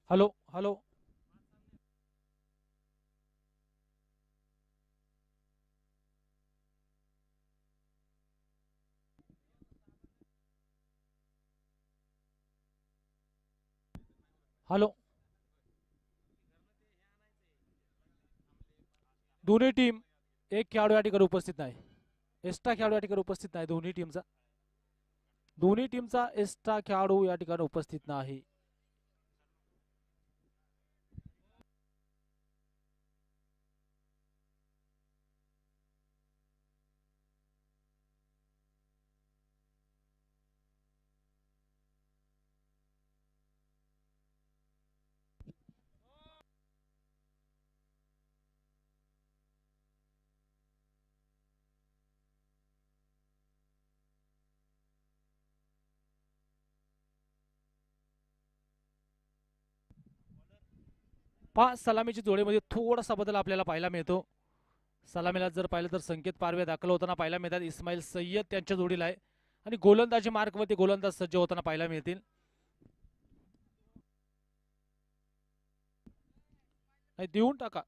Hello hello. Hello. दोन्ही team एक खेळाडू या ठिकाणी उपस्थित नाही. एक्स्ट्रा खेळाडू या ठिकाणी उपस्थित नाही दोन्ही टीमचा एक्स्ट्रा खेळाडू या ठिकाणी उपस्थित नाही. पहा सलामीची जोडीमध्ये थोडासा बदल आपल्याला पाहायला मिळतो. सलामीला जर पाहिलं तर संकेत पारवे दाखल होताना पाहायला मिळतात. इस्माईल सय्यद त्यांच्या जोडीला आहे आणि गोलंदाजी मार्कवरती गोलंदाज सज्ज होताना पाहायला मिळतील. नाही देऊन टाका.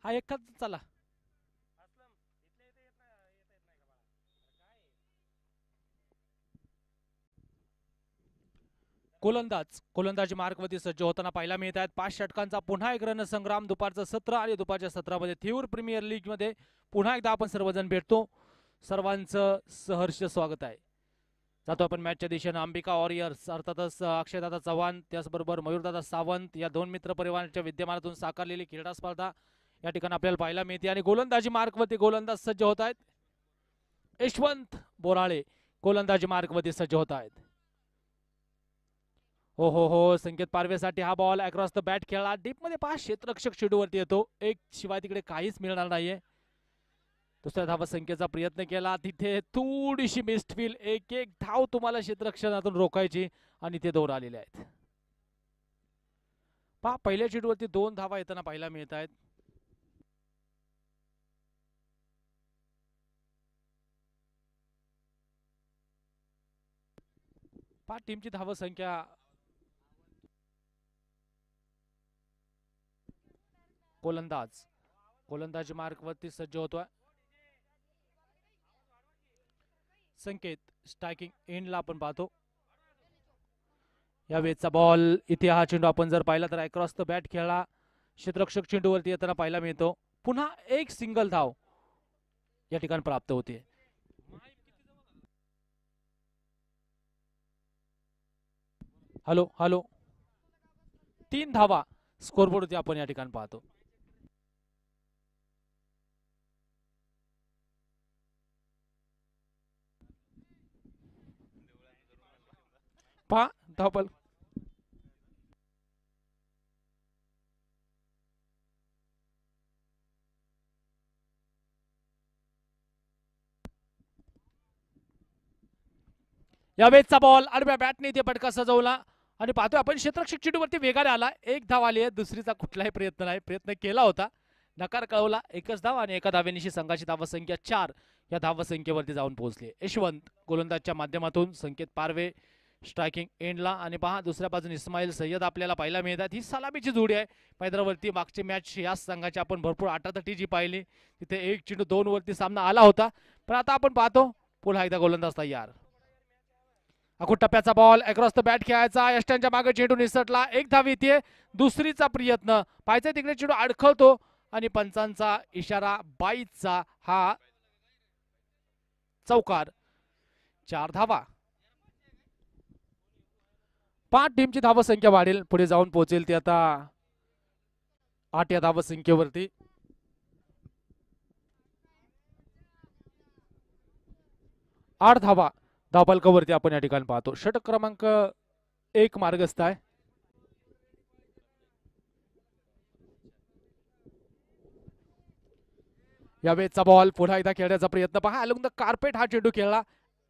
हा एकाच चला. गोलंदाजी मार्कवरती सज्ज होताना पाहायला मिळत आहेत. 5 षटकांचा पुन्हा एक रणसंग्राम. दुपारचं सत्र आणि दुपारच्या सत्रामध्ये तीव्र प्रीमियर लीग मध्ये पुन्हा एकदा आपण सर्वजण भेटतो. सर्वांचं सहर्ष स्वागत आहे. जातो आपण मॅचच्या दिशेनं. अंबिका वॉरियर्स अर्थातच अक्षयदादा चव्हाण त्याचबरोबर मयूरदादा सावंत या दोन मित्र परिवारांच्या विद्यमानातून साकारलेली क्रीडा स्पर्धा या ठिकाणी आपल्याला पाहायला मिळते आणि गोलंदाजी मार्कवरती गोलंदाज सज्ज होत आहेत. यशवंत बोराळे गोलंदाजी मार्कवरती सज्ज होत आहेत. हो संकेत पारवेसाठी हा बॉल अक्रॉस द बॅट खेळला. डीप मध्ये 5 क्षेत्ररक्षक शेडूवरती येतो. एक शिवाय तिकडे काहीच मिळणार नाहीये. दुसऱ्या धावा संख्येचा प्रयत्न केला तिथे थोडीशी मिस्टफील. एक एक धाव तुम्हाला क्षेत्ररक्षणातून रोखायची आणि ते 2 आलेले आहेत. पहा पहिल्या चेंडूवरती 2 धावा येताना पाहायला मिळत आहेत. पहा टीमची धाव संख्या गोलंदाजी मार्कवरती सज्ज होतोय. संकेत स्ट्रायकिंग एंडला आपण पाहतो. या वेळचा बॉल इथे हा चेंडू आपण जर पाहिला तर अक्रॉस द बॅट खेळला. क्षेत्ररक्षक चेंडूवरती येताना पाहायला मिळतो. पुन्हा एक सिंगल धाव या ठिकाणी प्राप्त होते. Hello hello. 3 धावा स्कोरबोर्डवरती आपण या ठिकाणी पाहतो. पहा धावपल या वेळचा बॉल आडव्या बॅटने इथे फटका सजवला आणि पाहतोय आपण क्षेत्ररक्षक चेंडूवरती वेगाने आला. एक धाव आली आहे. दुसरीचा कुठलाही प्रयत्न नाही. प्रयत्न केला होता नकार कळवला. एकच धाव आणि एका धावेनिशी संघाची धावसंख्या 4 या धावसंख्येवरती जाऊन पोहोचली. यशवंत गोलंदाजच्या माध्यमातून संकेत पारवे स्ट्रायकिंग एंडला आणि पहा दुसऱ्या बाजूने इस्माईल सय्यद आपल्याला पाहायला मिळतात. ही सलामीची जोडी आहे मैदानावरती. मागची मॅच या संघाची आपण भरपूर आटातटी जी पाहिली तिथे 1 चेंडू 2 वरती सामना आला होता. पण आता आपण पाहतो पुन्हा एकदा गोलंदाज तयार. अखूट टप्प्याचा बॉल अक्रॉस द बॅट खेळायचा. यष्टांच्या मागे चेंडू निसटला. एक धाव येते. दुसरीचा प्रयत्न पाहिजे तिकडे चेंडू अडखळतो आणि पंचांचा इशारा 22चा हा चौकार. 4 धावा. 5 टीमची धावसंख्या वाढेल पुढे जाऊन पोहोचेल ती आता 8 या धावसंख्येवरती. 8 धावा धावफलकावरती आपण या ठिकाणी पाहतो. षटक क्रमांक 1 मार्गस्थ आहे. या वेळचा बॉल पुन्हा एकदा खेळण्याचा प्रयत्न पहा. अलॉंग द कार्पेट हा चेंडू खेळला.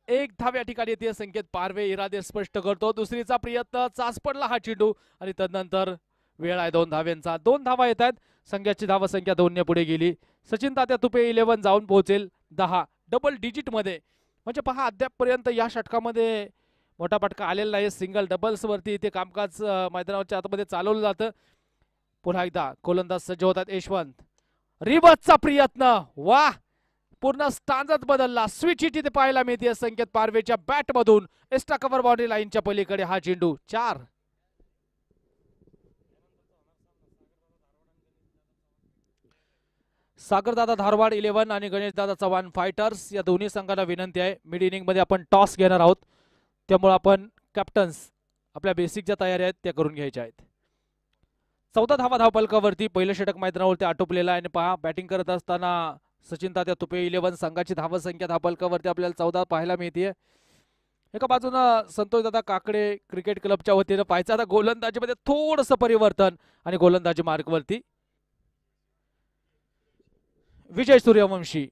एक धाव या ठिकाणी येते. संकेत पारवे इरादे स्पष्ट करतो. दुसरीचा प्रयत्न चाच पडला हा चेंडू आणि तदनंतर वेळ आहे 2 धाव्यांचा. 2 धावा येत आहेत. संघाची धावसंख्या 2 ने पुढे गेली. सचिन तात्या तुपे 11 जाऊन पोहोचेल 10 डबल डिजिट मध्ये. म्हणजे पहा अद्यापपर्यंत या षटकामध्ये मोठा फटका आलेला नाही. सिंगल डबल्स वरती इथे कामकाज मैदानाच्या आतमध्ये चालवलं जातं. पुन्हा एकदा गोलंदाज सज्ज होतात. यशवंत रिवर्सचा प्रयत्न, वाह, पूर्ण स्टांजच बदलला. स्विच हिट इथे पाहायला मिळते संकेत पारवेच्या बॅट मधून. एक्स्ट्रा कव्हर बाउंड्री लाईनच्या पलीकडे हा चेंडू. 4. सागरदादा धारवाड 11 आणि गणेशदादा चव्हाण फायटर्स या दोन्ही संघांना विनंती आहे, मिड इनिंग मध्ये आपण टॉस घेणार आहोत, त्यामुळे आपण कॅप्टन्स आपल्या बेसिकच्या तयारी आहेत त्या करून घ्यायच्या आहेत. 14 धावा धावपलकावरती पहिलं षटक मैदानावरती आटोपलेलं आहे. आणि पहा बॅटिंग करत असताना सचिन तात्या तुपे 11 संघाची धावसंख्या धावपलकावरती आपल्याला 14 पाहायला मिळते. एका बाजूनं संतोष दादा काकडे क्रिकेट क्लबच्या वतीनं पाहायचं. आता गोलंदाजीमध्ये थोडंसं परिवर्तन आणि गोलंदाजी मार्कवरती विजय सूर्यवंशी.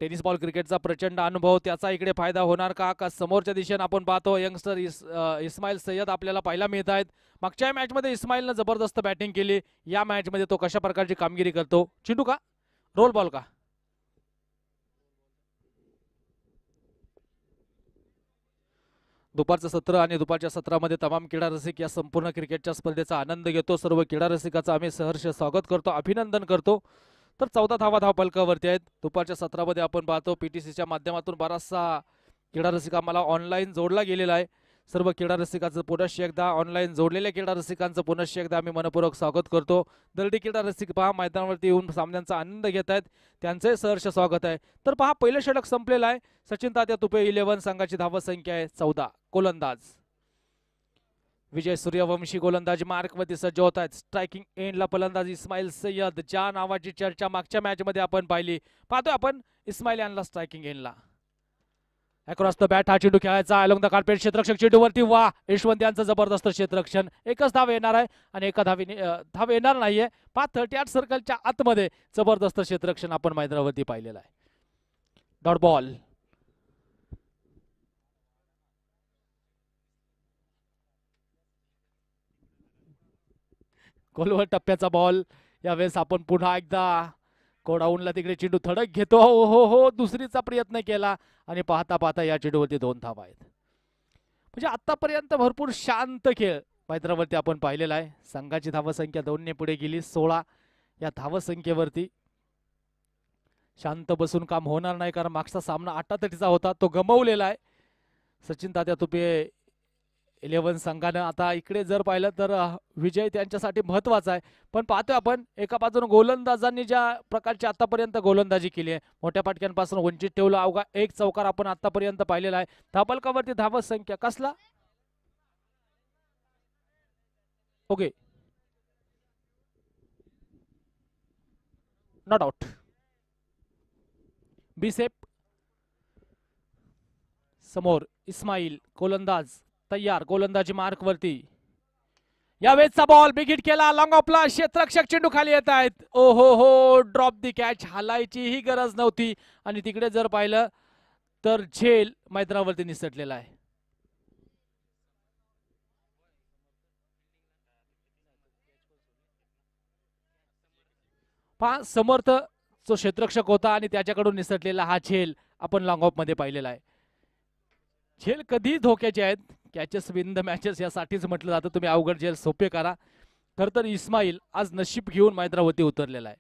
टेनिस बॉल क्रिकेटचा प्रचंड अनुभव, त्याचा इकडे फायदा होणार का समोरच्या दिशेने आपण पाहतो यंगस्टर इस्माईल सय्यद आपल्याला पाहायला मिळत आहेत. मागच्या मॅच मध्ये इस्माईलनं जबरदस्त बॅटिंग केली. या मॅच मध्ये तो कशा प्रकारची कामगिरी करतो. चेंडू का रोल बॉल का. दुपारचं सत्र आणि दुपारच्या सत्रामध्ये तमाम क्रीडा रसिक या संपूर्ण क्रिकेटच्या स्पर्धेचा आनंद घेतो. सर्व क्रीडा रसिकाचं आम्ही सहर्ष स्वागत करतो, अभिनंदन करतो. तर 14 धावा धावपलकावरती आहेत. दुपारच्या सत्रामध्ये आपण पाहतो पीटीसीच्या माध्यमातून बराचसा क्रीडा रसिक आम्हाला ऑनलाईन जोडला गेलेला आहे. सर्व क्रीडा रसिकांचं पुनश्च एकदा, ऑनलाईन जोडलेल्या क्रीडा रसिकांचं पुनश्च एकदा आम्ही मनपूर्वक स्वागत करतो. दर्डी क्रीडा रसिक पहा मैदानावरती येऊन सामन्यांचा आनंद घेत आहेत, त्यांचंही सहर्ष स्वागत आहे. तर पहा पहिलं षटक संपलेलं आहे. सचिन तात्या तुपे 11 संघाची धावसंख्या आहे 14. गोलंदाज विजय सूर्यवंशी गोलंदाजी मार्कवरती सज्ज होत आहेत. स्ट्रायकिंग एंडला फलंदाज इस्माईल सय्यद, ज्या नावाची चर्चा मागच्या मॅच मध्ये आपण पाहिली, पाहतोय आपण इस्माईल यांना स्ट्रायकिंग एंडला. अक्रॉस द बॅट हा चेंडू खेळायचा अलॉंग द कार्पेट. क्षेत्ररक्षक चेंडूवरती, वा, यशवंत यांचं जबरदस्त क्षेत्ररक्षण. एकच धाव येणार आहे आणि एका धाव येणार नाहीये. 38 सर्कलच्या आतमध्ये जबरदस्त क्षेत्ररक्षण आपण मैदानावरती पाहिलेलं आहे. Dot ball. गोलवर टप्प्याचा बॉल. यावेळेस आपण पुन्हा एकदा कोडाऊनला तिकडे चेंडू थडक घेतो. हो हो हो, दुसरीचा प्रयत्न केला आणि पाहता पाहता या चेंडूवरती 2 धावा आहेत. म्हणजे आतापर्यंत भरपूर शांत खेळ मैदानावरती आपण पाहिलेला आहे. संघाची धावसंख्या 2 ने पुढे गेली 16. या धावसंख्येवरती शांत बसून काम होणार नाही, कारण मागचा सामना 88 होता, तो गमावलेला आहे. सचिन तात्या तुपे 11 संघानं आता इकडे जर पाहिलं तर विजय त्यांच्यासाठी महत्वाचा आहे. पण पाहतोय आपण एका बाजूने गोलंदाजांनी ज्या प्रकारची आतापर्यंत गोलंदाजी केली आहे, मोठ्या फटक्यांपासून वंचित ठेवलं. अवघा 1 चौकार आपण आतापर्यंत पाहिलेला आहे. धावपलकावरती धावसंख्या कसला ओके, नॉट आउट. बिसेप समोर इस्माईल गोलंदाज तयार. गोलंदाजी मार्क वरती. यावेळेसचा बॉल बिग हिट केला लॉंग ऑफला. क्षेत्ररक्षक चेंडू खाली येत आहेत. ओ हो हो, ड्रॉप दी कॅच. हालायची ही गरज नव्हती. आणि तिकडे जर पाहिलं तर झेल मैदानावरती निसटलेला आहे. पहा समर्थ जो क्षेत्ररक्षक होता आणि त्याच्याकडून निसटलेला हा झेल आपण लॉंग ऑफ मध्ये पाहिलेला आहे. झेल कधी धोक्याचे आहेत. कॅचेस विन द मॅचेस यासाठीच म्हटलं जातं, तुम्ही अवघड झेल सोपे करा. खर तर इस्माईल आज नशीब घेऊन मैदानावरती उतरलेला आहे.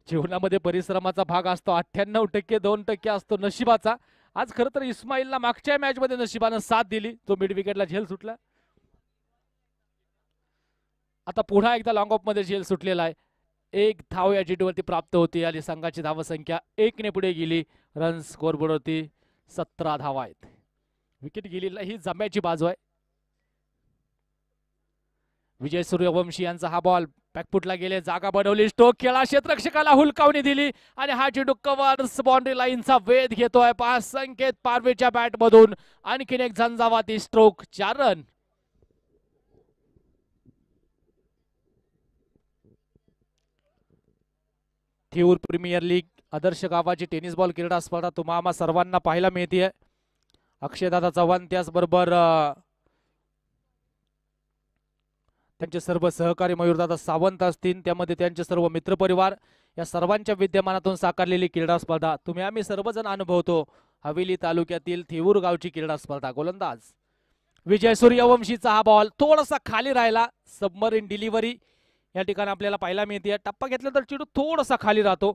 जीवनामध्ये परिश्रमाचा भाग असतो, 98% 2% असतो नशिबाचा. आज खर तर इस्माईलला मागच्या मॅच मध्ये नशिबानं साथ दिली, जो मिड विकेटला झेल सुटला. आता पुन्हा एकदा लॉंग ऑफ मध्ये झेल सुटलेला आहे. 1 धाव या चेंडूवरती प्राप्त होती आणि संघाची धावसंख्या 1 ने पुढे गेली. रन स्कोरबोर्डवरती 17 धावा आहेत. विकेट गेलेला ही जम्याची बाजू आहे. विजय सूर्यवंशी यांचा हा बॉल बॅकफुटला गेले, जागा बनवली, स्ट्रोक केला, क्षेत्ररक्षकाला हुलकावणी दिली आणि हा चेंडू कव्हर्स बाउंड्री लाईनचा वेध घेतोय. 5 संकेत पारवेच्या बॅट मधून आणखीन एक झंझावाती stroke. 4 run. Theur premier league आदर्श गावाची टेनिस बॉल क्रीडा स्पर्धा तुम्हा सर्वांना पाहायला मिळते. अक्षयदादा चव्हाण त्याचबरोबर त्यांचे सर्व सहकारी मयूरदादा सावंत असतील, त्यामध्ये त्यांचे सर्व मित्रपरिवार, या सर्वांच्या विद्यमानातून साकारलेली क्रीडा स्पर्धा तुम्ही आम्ही सर्वजण अनुभवतो. हवेली तालुक्यातील थेऊर गावची क्रीडा स्पर्धा. गोलंदाज विजय सूर्यवंशीचा हा बॉल थोडासा खाली राहिला. सबमरीन डिलिव्हरी या ठिकाणी आपल्याला पाहायला मिळते. टप्पा घेतल्यानंतर चेंडू थोडासा खाली राहतो.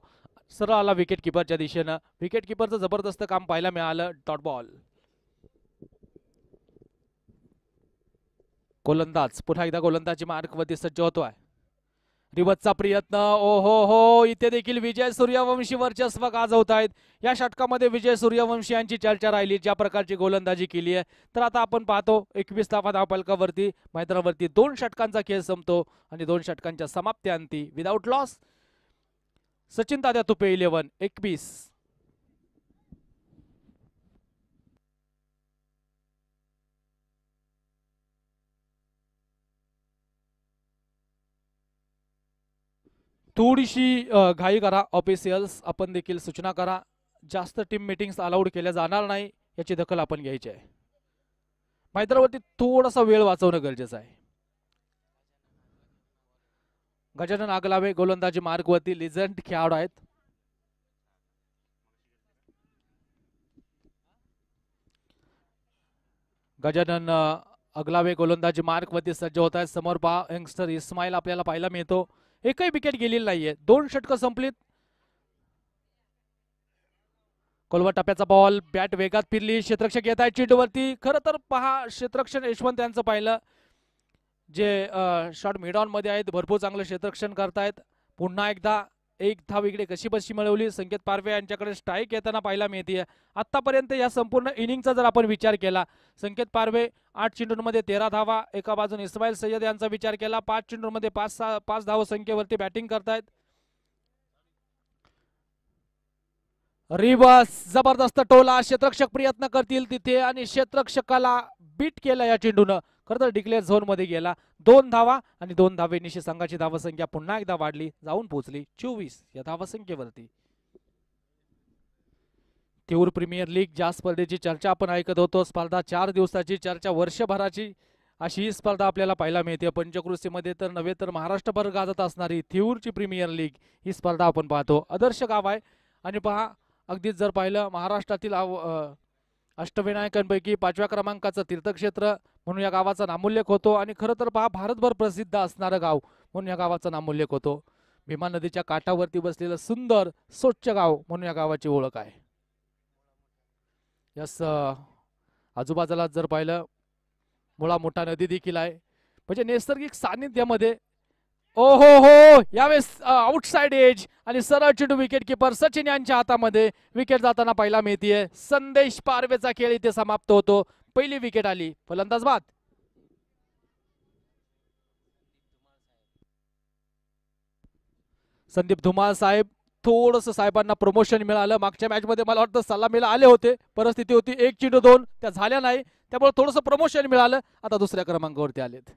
सरळ आला विकेट किपरच्या दिशेनं. विकेट किपरचं जबरदस्त काम पाहायला मिळालं. Dot ball. गोलंदाज पुन्हा एकदा गोलंदाजी मार्कवरती सज्ज होतोय. रिवतचा प्रयत्न. ओ हो, इथे देखील विजय सूर्यवंशी वर्चस्व गाजवतायत. या षटकामध्ये विजय सूर्यवंशी यांची चर्चा राहिली, ज्या प्रकारची गोलंदाजी केली आहे. तर आता आपण पाहतो 21 धावा धावफलकावरती मैदानावरती 2 षटकांचा खेळ संपतो आणि 2 षटकांच्या समाप्त्यांती विदाउट लॉस सचिन तात्या तुपे 11 21. थोडीशी घाई करा ऑफिशियल्स, आपण देखील सूचना करा. जास्त टीम मीटिंग्स अलाउड केल्या जाणार नाही, याची दखल आपण घ्यायची आहे. मैदानावरती थोडासा वेळ वाचवणं गरजेचं आहे. गजानन आगलावे गोलंदाजी मार्गवरती लिजंड खेळाडू आहेत. गजानन अगलावे गोलंदाजी मार्गवरती सज्ज होत आहेत. समोर पहा यंगस्टर इस्माईल आपल्याला पाहायला मिळतो. एकही विकेट गेलेली नाहीये. 2 षटकं संपलीत. कोलवा टप्प्याचा बॉल बॅट वेगात फिरली. क्षेत्ररक्षक येत आहे चेंडूवरती. खरं तर पहा क्षेत्ररक्षण यशवंत यांचं पाहिलं, जे शॉट मिडऑन मध्ये आहेत, भरपूर चांगलं क्षेत्ररक्षण करतायत. पुन्हा एकदा एक धाव इकडे कशी बशी मिळवली. संकेत पारवे यांच्याकडे स्ट्राईक येताना पाहायला मिळते. आतापर्यंत या संपूर्ण इनिंगचा जर आपण विचार केला, संकेत पारवे 8 चेंडूंमध्ये 13 धावा. एका बाजूने इस्माईल सय्यद यांचा विचार केला, 5 चेंडूंमध्ये 5 धाव संख्येवरती बॅटिंग करतायत. रिवर्स जबरदस्त टोला. क्षेत्ररक्षक प्रयत्न करतील तिथे आणि क्षेत्ररक्षकाला बीट केला या चेंडूनं. खरं तर डिक्लेअर झोन मध्ये गेला. 2 धावा आणि 2 धावेनिशी संघाची धावसंख्या पुन्हा एकदा वाढली, जाऊन पोहोचली 24 या धावसंख्येवरती. थेऊर प्रीमियर लीग ज्या स्पर्धेची चर्चा आपण ऐकत होतो, स्पर्धा 4 दिवसाची चर्चा, वर्षभराची अशी ही स्पर्धा आपल्याला पाहायला मिळते. पंचक्रोशीमध्ये तर नव्हे तर महाराष्ट्रभर गाजत असणारी थेऊरची प्रीमियर लीग ही स्पर्धा आपण पाहतो. आदर्श गाव आहे आणि पहा अगदीच जर पाहिलं महाराष्ट्रातील अष्टविनायकांपैकी 5व्या क्रमांकाचं तीर्थक्षेत्र म्हणून या गावाचा नामोल्लेख होतो. आणि खरं तर पहा भारतभर प्रसिद्ध असणारं गाव म्हणून या गावाचा नामोल्लेख होतो. भीमा नदीच्या काठावरती बसलेलं सुंदर स्वच्छ गाव म्हणून या गावाची ओळख आहे. यस, आजूबाजूला जर पाहिलं मुळा मोठा नदी देखील आहे. म्हणजे नैसर्गिक सानिध्यामध्ये ओ हो, यावेळेस आउटसाइड एज आणि सरळ चेंडू विकेट किपर सचिन यांच्या हातामध्ये विकेट जाताना पाहायला मिळतीये. संदेश पारवेचा खेळ इथे समाप्त होतो. पहिली विकेट आली. फलंदाज बाद. संदीप धुमाळ साहेब, थोडस साहेबांना प्रमोशन मिळालं. मागच्या मॅच मध्ये मला वाटतं सलामीला आले होते. परिस्थिती होती 1 चेंडू 2, त्या झाल्या नाही, त्यामुळे थोडस प्रमोशन मिळालं. आता दुसऱ्या क्रमांकावरती आलेत.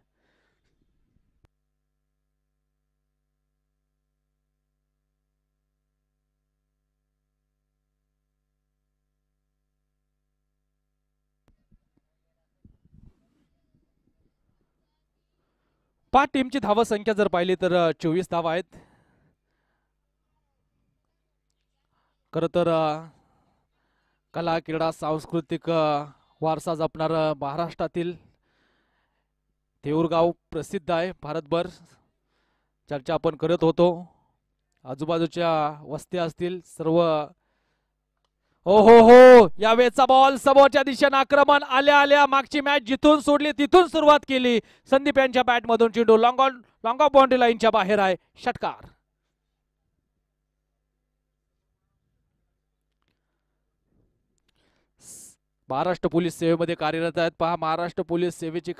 पाच टीमची धावा संख्या जर पाहिली तर 24 धावा आहेत. खरं तर कला क्रीडा सांस्कृतिक वारसा जपणार महाराष्ट्रातील थेऊर गाव प्रसिद्ध आहे. भारतभर चर्चा आपण करत होतो. आजूबाजूच्या वस्त्या असतील सर्व. हो, यावेळेचा बॉल समोरच्या दिशेने आक्रमण आल्या मागची मॅच जिथून सोडली तिथून सुरुवात केली. संदीप यांच्या बॅट मधून चेंडू लॉंग ऑफ बाउंड्री लाईनच्या बाहेर आहे. षटकार. महाराष्ट्र पोलीस सेवेमध्ये कार्यरत आहेत. पहा महाराष्ट्र पोलीस सेवेची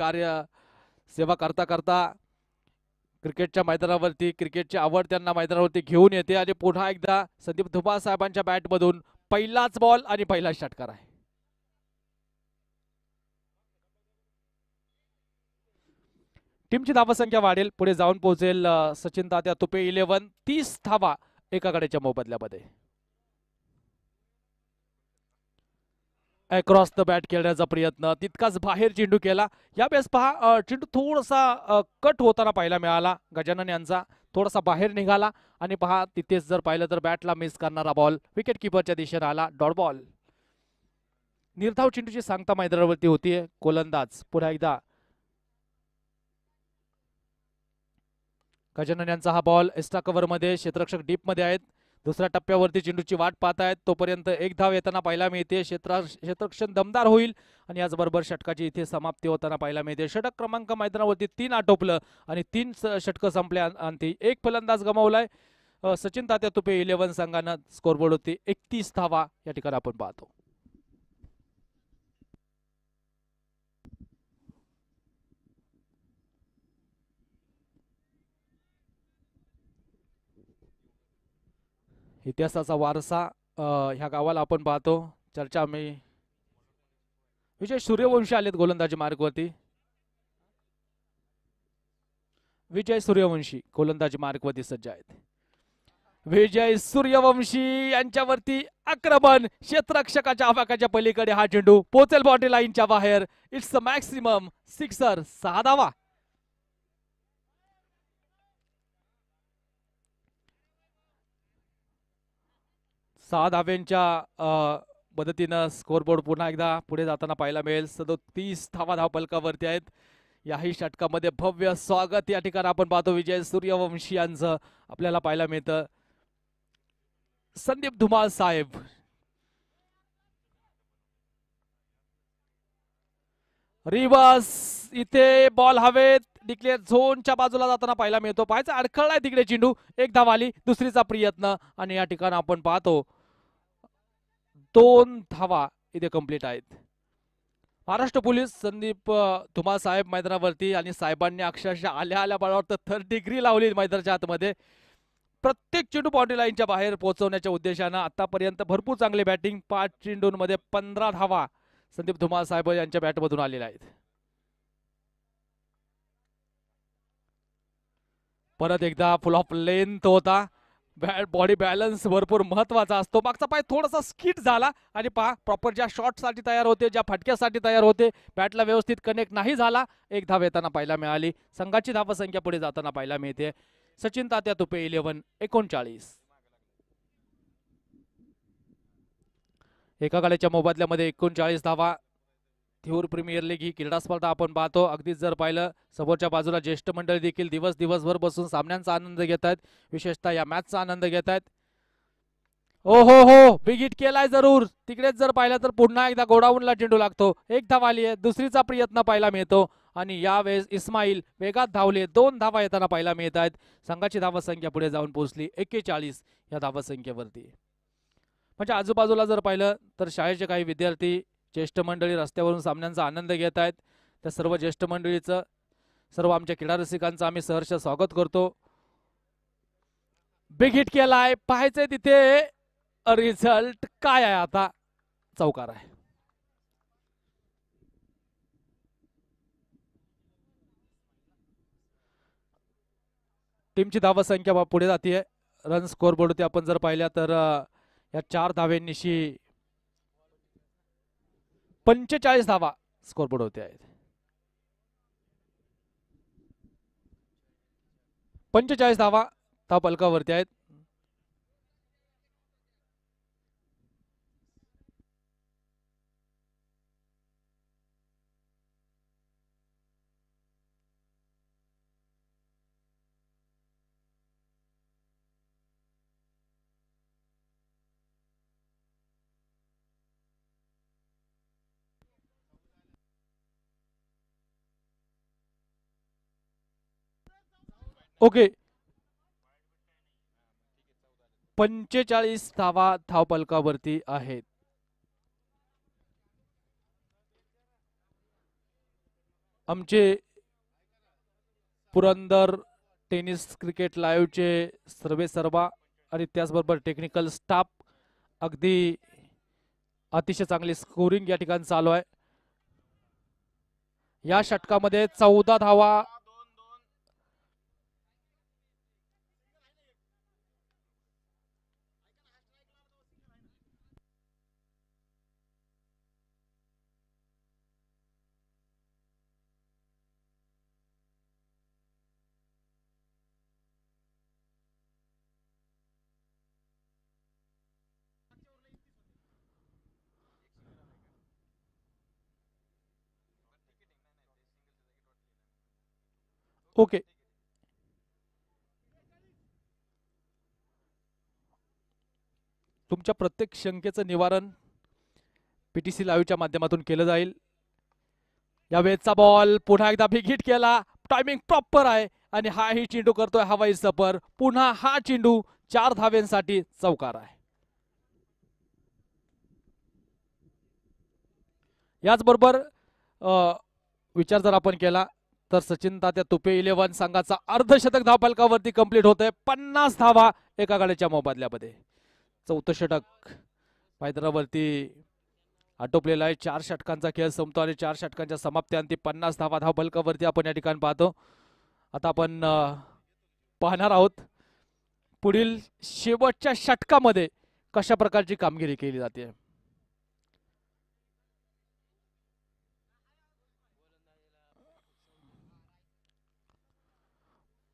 सेवा करता करता क्रिकेटच्या मैदानावरती क्रिकेटची आवड त्यांना मैदानावरती घेऊन येते. आणि पुन्हा एकदा संदीप धुमाळ साहेबांच्या बॅट मधून पहिलाच बॉल आणि पहिला षटकार आहे. टीमची धावसंख्या वाढेल, पुढे जाऊन पोहोचेल सचिन तात्या तुपे 11 30 धावा एका गड्याच्या मोबदल्यामध्ये. अक्रॉस द बॅट खेळण्याचा प्रयत्न, तितकाच बाहेर चेंडू केला. यावेळेस पहा चेंडू थोडासा कट होताना पाहायला मिळाला. गजानन यांचा थोडासा बाहेर निघाला आणि पहा तिथेच जर पाहिलं तर बॅटला मिस करणारा बॉल विकेट किपरच्या दिशेने आला. Dot ball. निर्धाव चेंडूची सांगता मैदानावरती होतीये. गोलंदाज पुन्हा एकदा गजानन यांचा हा बॉल एक्स्ट्रा कव्हर मध्ये, क्षेत्ररक्षक डीप मध्ये आहेत. दुसऱ्या टप्प्यावरती चेंडूची वाट पाहतायत. तोपर्यंत एक धाव येताना पाहायला मिळते. क्षेत्ररक्षण दमदार होईल आणि याचबरोबर षटकाची इथे समाप्ती होताना पाहायला मिळते. षटक क्रमांक मैदानावरती 3 आटोपलं आणि 3 षटकं संपल्या आणि एक फलंदाज गमावलाय. सचिन तात्या तुपे 11 संघानं स्कोरबोर्ड होती 31 धावा या ठिकाणी आपण पाहतो. इतिहासाचा वारसा ह्या गावाला आपण पाहतो. चर्चा मी विजय सूर्यवंशी आलेत गोलंदाजी मार्गवरती. विजय सूर्यवंशी गोलंदाजी मार्गवरती सज्ज आहेत. विजय सूर्यवंशी यांच्यावरती आक्रमण. क्षेत्ररक्षकाच्या आवाकाच्या पलीकडे हा चेंडू पोचेल बॉडी लाईनच्या बाहेर. It's a maximum sixer. 6 धावा. सहा धाव्यांच्या मदतीनं स्कोरबोर्ड पुन्हा एकदा पुढे जाताना पाहायला मिळेल. 37 धावा धावपलकावरती आहेत. याही षटकामध्ये भव्य स्वागत या ठिकाणी आपण पाहतो विजय सूर्यवंशी यांचं आपल्याला पाहायला मिळतं. संदीप धुमाळ साहेब रिवर्स इथे बॉल हवेत डिक्लेअर झोनच्या बाजूला जाताना पाहायला मिळतो. पाहायचा अडखळलाय तिकडे चेंडू. एक धाव आली. दुसरीचा प्रयत्न आणि या ठिकाणी आपण पाहतो 2 धावा इथे कंप्लीट आहेत. महाराष्ट्र पोलीस संदीप धुमाळ साहेब मैदानावरती आणि साहेबांनी अक्षरशः आल्या आल्या बॉलवर 30 डिग्री लावली मैदानाच्या आतमध्ये. प्रत्येक चेंडू बाउंड्री लाईनच्या बाहेर पोहोचवण्याच्या उद्देशानं आतापर्यंत भरपूर चांगली बॅटिंग. 5 चेंडूंमध्ये 15 धावा संदीप धुमाळ साहेब यांच्या बॅटमधून आलेल्या आहेत. परत एकदा फुल ऑफ लेंथ होता. बॉडी बॅलन्स भरपूर महत्वाचा असतो. मागचा पाय थोडासा स्किट झाला आणि पहा प्रॉपर ज्या शॉटसाठी तयार होते, ज्या फटक्यासाठी तयार होते, बॅटला व्यवस्थित कनेक्ट नाही झाला. एक धाव येताना पाहायला मिळाली. संघाची धावसंख्या पुढे जाताना पाहायला मिळते. सचिन तात्या तुपे 11 39. एका गाड्याच्या मोबदल्यामध्ये 39 धावा. थेऊर प्रीमियर लीग ही क्रीडा स्पर्धा आपण पाहतो. अगदीच जर पाहिलं समोरच्या बाजूला ज्येष्ठ मंडळी देखील दिवसभर बसून सामन्यांचा आनंद घेत आहेत. विशेषतः या मॅचचा आनंद घेत आहेत. ओ हो बिग हिट केलाय जरूर. तिकडेच जर पाहिलं तर पुन्हा एकदा गोडाऊनला चेंडू लागतो. एक धाव आली आहे. दुसरीचा प्रयत्न पाहायला मिळतो आणि यावेळेस इस्माईल वेगात धावले. 2 धावा येताना पाहायला मिळत आहेत. संघाची धावसंख्या पुढे जाऊन पोहोचली 41 या धावसंख्येवरती. म्हणजे आजूबाजूला जर पाहिलं तर शाळेचे काही विद्यार्थी, ज्येष्ठ मंडळी रस्त्यावरून सामन्यांचा आनंद घेत आहेत. त्या सर्व ज्येष्ठ मंडळीचं, सर्व आमच्या क्रीडा रसिकांचं आम्ही सहर्ष स्वागत करतो. बिग हिट केलाय. पाहायचंय तिथे रिझल्ट काय आहे. आता चौकार आहे. टीमची धावसंख्या पुढे जाते. रन स्कोअरबोर्ड होती आपण जर पाहिल्या तर या 4 धाव्यांनिशी 45 धावा स्कोरबोर्ड होते आहेत. 45 धावा धावपलकावरती आहेत. ओके 45 धावा धावपलकावरती आहेत. आमचे पुरंदर टेनिस क्रिकेट लाईव्हचे सर्वेसर्वा आणि त्याचबरोबर टेक्निकल स्टाफ, अगदी अतिशय चांगली स्कोरिंग या ठिकाणी चालू आहे. या षटकामध्ये 14 धावा ओके, तुमच्या प्रत्येक शंकेचं निवारण पीटीसी लाईव्हच्या माध्यमातून केलं जाईल. या वेळचा बॉल पुन्हा एकदा बिग हिट केला, टायमिंग प्रॉपर आहे आणि हा ही चेंडू करतोय हवाई सफर. पुन्हा हा चेंडू 4 धाव्यांसाठी चौकार आहे. याचबरोबर विचार जर आपण केला तर सचिन तात्या तुपे 11 संघाचा अर्धशतक धावफलकावरती कंप्लीट होतंय. 50 धावा एका गाड्याच्या मोबदल्यामध्ये. चौथं षटक मैदानावरती आटोपलेला आहे. 4 षटकांचा खेळ संपतो आणि 4 षटकांच्या समाप्तीअंती 50 धावा धावफलकावरती आपण या ठिकाणी पाहतो. आता आपण पाहणार आहोत पुढील शेवटच्या षटकामध्ये कशा प्रकारची कामगिरी केली जाते.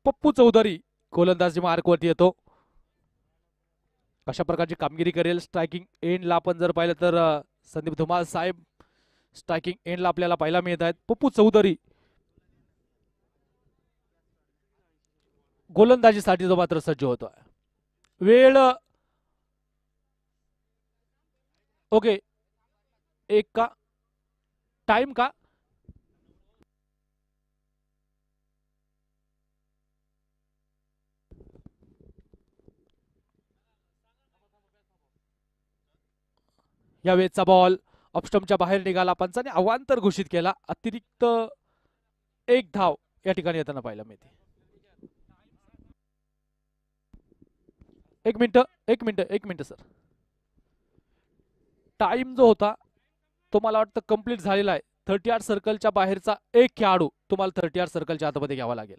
पप्पू चौधरी गोलंदाजी मार्कवरती येतो. कशा प्रकारची कामगिरी करेल. स्ट्रायकिंग एंडला आपण जर पाहिलं तर संदीप धुमाळ साहेब स्ट्रायकिंग एंडला आपल्याला पाहायला मिळत आहेत. पप्पू चौधरी गोलंदाजीसाठी जो मात्र सज्ज होतोय. वेळ ओके, एक का टाइम का या वेळचा बॉल ऑफस्टंपच्या बाहेर निघाला. पंचाने अवांतर घोषित केला. अतिरिक्त 1 धाव या ठिकाणी येताना पाहायला मिळते. एक मिनिट सर. टाइम जो होता तो मला वाटतं कंप्लीट झालेला आहे. 30 सर्कलच्या बाहेरचा एक खेळाडू तुम्हाला 30 सर्कलच्या आतमध्ये घ्यावा लागेल.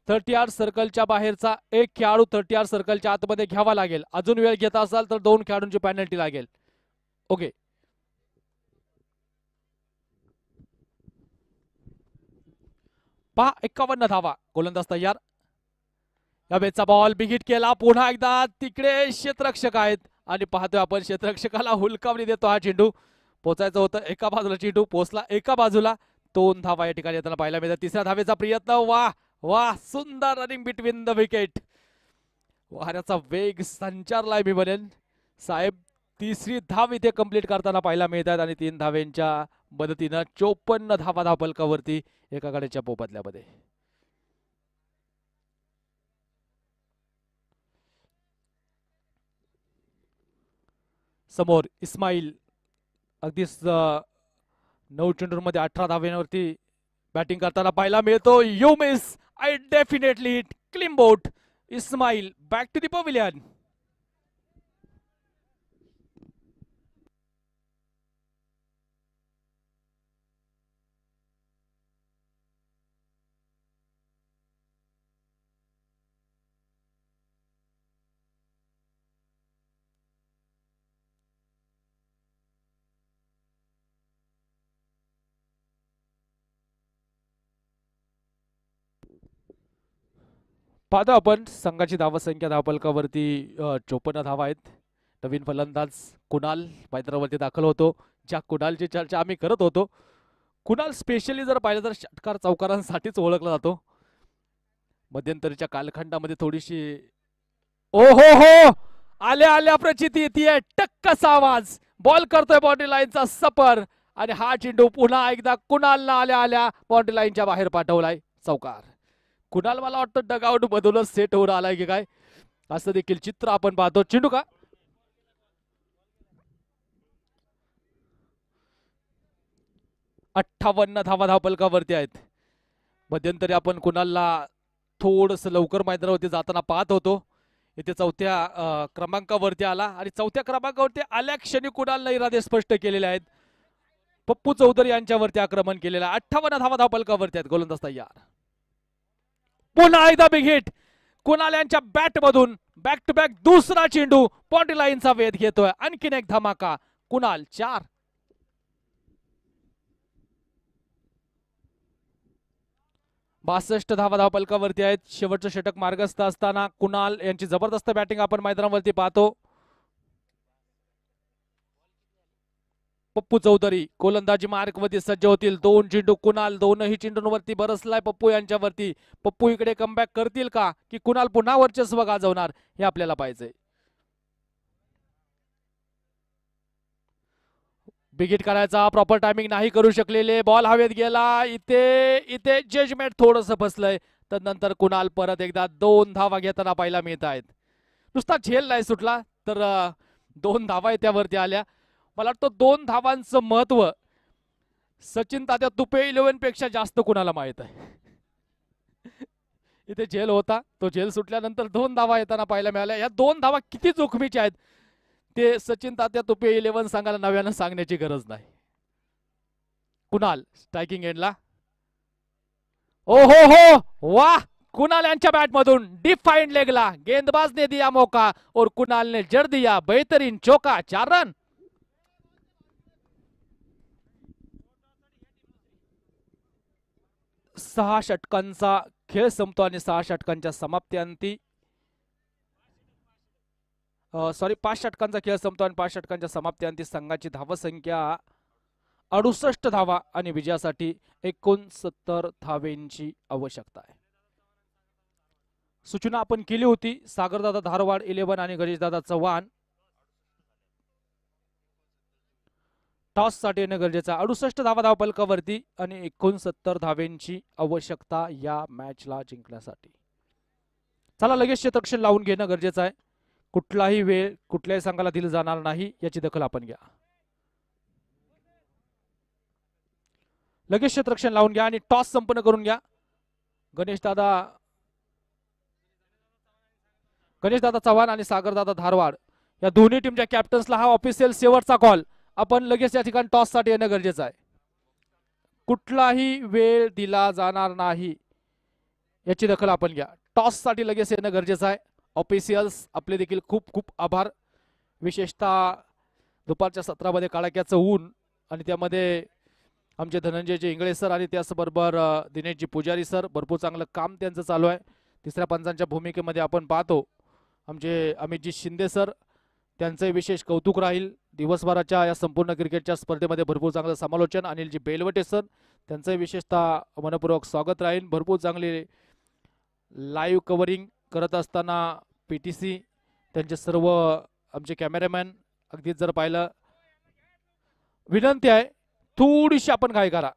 30 सर्कलच्या बाहेरचा एक खेळाडू 30 सर्कलच्या आतमध्ये घ्यावा लागेल. अजून वेळ घेत असाल तर 2 खेळाडूंची पेनल्टी लागेल. ओके, पहा 51 धावा. गोलंदाज तयार. या वेळचा बॉल बिग हिट केला. पुन्हा एकदा तिकडे क्षेत्ररक्षक आहेत आणि पाहतोय आपण क्षेत्ररक्षकाला हुलकावणी देतो. हा चेंडू पोचायचं होतं एका बाजूला, चेंडू पोचला एका बाजूला. 2 धावा या ठिकाणी येताना पाहायला मिळतात. तिसऱ्या धावेचा प्रयत्न. वाह वाह, सुंदर रनिंग बिटवीन द विकेट. वाऱ्याचा वेग संचारलाय मी म्हणेन. साहेब 3री धाव इथे कंप्लीट करताना पाहायला मिळतात आणि 3 धावेंच्या मदतीनं 54 धावा धावफलकावरती एका गाड्याच्या मोबदल्यामध्ये. समोर इस्माईल अगदीच 9 चेंडूंमध्ये 18 धाव्यांवरती बॅटिंग करताना पाहायला मिळतो. You miss, I definitely hit, clean bowled. Ismail back to the pavilion. पाहतो आपण संघाची धावसंख्या धावफलकावरती 54 धावा आहेत. नवीन फलंदाज कुणाल मैदानावरती दाखल होतो. ज्या कुणालची चर्चा आम्ही करत होतो, कुणाल स्पेशली जर पाहिलं तर षटकार चौकारांसाठीच ओळखला जातो. मध्यंतरीच्या कालखंडामध्ये थोडीशी ओ हो हो आल्या प्रचिती येते. टक्कसा आवाज. बॉल करतोय बाउंड्री लाईनचा सपर आणि हा चेंडू पुन्हा एकदा कुणालला आल्या बाउंड्री लाईनच्या बाहेर पाठवलाय. चौकार. कुणाल मला वाटतं डगआउट मधूनच सेट होऊन आलाय की काय, असं देखील चित्र आपण पाहतो. चेंडू का 58 धावा धावफलकावरती आहेत. मध्यंतरी आपण कुणालला थोडस लवकर मैदानावरती जाताना पाहत होतो. इथे 4थ्या क्रमांकावरती आला आणि 4थ्या क्रमांकावरती आल्या क्षणी कुणालने इरादे स्पष्ट केलेले आहेत. पप्पू चौधरी यांच्यावरती आक्रमण केलेलं आहे. 58 धावा धावफलकावरती आहेत. गोलंदाज तयार. पुन्हा एकदा बिग हिट. कुणाल यांच्या बॅट मधून बॅक टू बॅक दुसरा चेंडू बाउंड्री लाईनचा वेध घेतोय. आणखीन एक धमाका. कुणाल 4. बासष्ट धावा धावफलकावरती आहेत. शेवटचं षटक मार्गस्थ असताना कुणाल यांची जबरदस्त बॅटिंग आपण मैदानावरती पाहतो. पप्पू चौधरी गोलंदाजी मार्कवरती सज्ज होतील. 2 चेंडू कुणाल, दोनही चेंडूंवरती बरसलाय पप्पू यांच्यावरती. पप्पू इकडे कमबॅक करतील का की कुणाल पुन्हा वर्चस्व गाजवणार हे आपल्याला पाहिजे. बिगिट करायचा प्रॉपर टायमिंग नाही करू शकलेले. बॉल हवेत गेला. इथे जजमेंट थोडंसं फसलंय. तर नंतर कुणाल परत एकदा 2 धावा घेताना पाहायला मिळत आहेत. नुसता झेल नाही सुटला तर 2 धावा त्यावरती आल्या. मला वाटतं 2 धावांचं महत्व सचिन तात्या तुपे 11 पेक्षा जास्त कुणाला माहित आहे. इथे झेल होता, तो झेल सुटल्यानंतर 2 धावा येताना पाहायला मिळाल्या. या 2 धावा किती जोखमीच्या आहेत ते सचिन तात्या तुपे 11 सांगायला नव्यानं सांगण्याची गरज नाही. कुणाल स्ट्रायकिंग एंडला. ओ हो हो वाह, कुणाल यांच्या बॅट मधून डीप फाइंड लेगला गेंदबाज ने दिया मौका और कुणाल ने जड़ दिया बेहतरीन चौका. 4 रन. सहा षटकांचा खेळ संपतो आणि 6 षटकांच्या समाप्त्यांती 5 षटकांचा खेळ संपतो आणि 5 षटकांच्या समाप्त्यांती संघाची धावसंख्या 68 धावा आणि विजयासाठी 69 धावेंची आवश्यकता आहे. सूचना आपण केली होती. सागरदादा धारवाड 11 आणि गणेशदादा चव्हाण टॉस साठी येणं गरजेचं. 68 धावा धावफलकावरती आणि 69 धावेंची आवश्यकता या मॅचला जिंकण्यासाठी. चला लगेच क्षेत्ररक्षण लावून घेणं गरजेचं आहे. कुठलाही वेळ कुठल्याही संघाला दिला जाणार नाही याची दखल आपण घ्या. लगेच क्षेत्ररक्षण लावून घ्या आणि टॉस संपन्न करून घ्या. गणेशदादा चव्हाण आणि सागरदादा धारवाड या दोन्ही टीमच्या कॅप्टन्सला हा ऑफिशियल शेवटचा कॉल. आपण लगेच या ठिकाणी टॉस साठी येणं गरजेचं आहे. कुठलाही वेळ दिला जाणार नाही याची दखल आपण घ्या. टॉस साठी लगेच येणं गरजेचं आहे. ऑफिशियल्स आपले देखील खूप खूप आभार. विशेषतः दुपारच्या सत्रामध्ये कडाक्याचं ऊन आणि त्यामध्ये आमचे धनंजयजी इंगळे सर आणि त्याचबरोबर दिनेशजी पुजारी सर भरपूर चांगलं काम त्यांचं चालू आहे. तिसऱ्या पंचांच्या भूमिकेमध्ये आपण पाहतो आमचे अमितजी शिंदे सर, त्यांचे विशेष कौतुक राहील. दिवसभराच्या या संपूर्ण क्रिकेटच्या स्पर्धेमध्ये भरपूर चांगलं समालोचन. अनिलजी बेलवटे सर, त्यांचे विशेषतः मनपूर्वक स्वागत राहील. भरपूर चांगले लाईव्ह कव्हरिंग करत असताना PTC त्यांचे सर्व आमचे कॅमेरामॅन अगदीच जर पाहिलं, विनंती आहे थोडीशी आपण काय करा.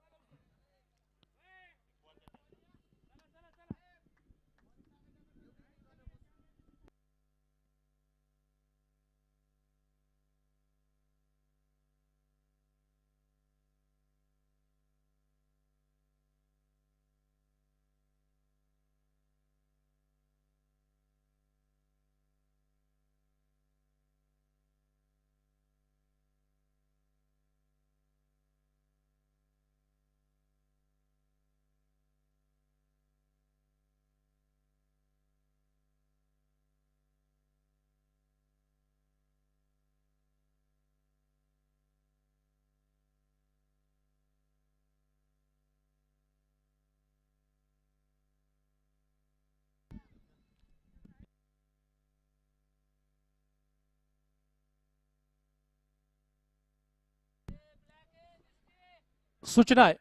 सूचना आहे